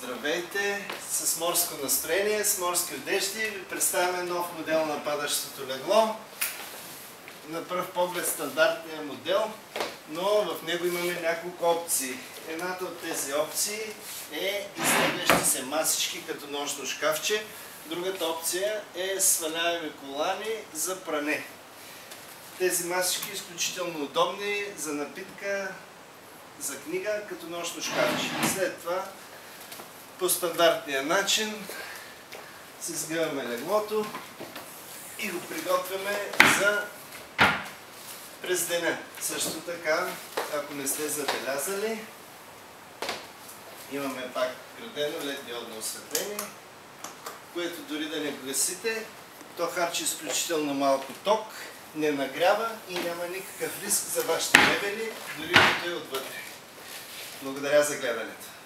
Здравейте! С морско настроение, с морски одежди ви представяме нов модел на падащото легло. На пръв поглед стандартният модел, но в него имаме няколко опции. Едната от тези опции е изтеглящи се масички като нощно шкафче. Другата опция е сваляеми колани за пране. Тези масички изключително удобни за напитка, за книга, като нощно шкафче. След това по стандартния начин си сгъваме леглото и го приготвяме за през деня. Също така, ако не сте забелязали, имаме пак градено LED-диодно осветление, което дори да не гасите, то харчи изключително малко ток, не нагрява и няма никакъв риск за вашите мебели, дори като е отвътре. Благодаря за гледането.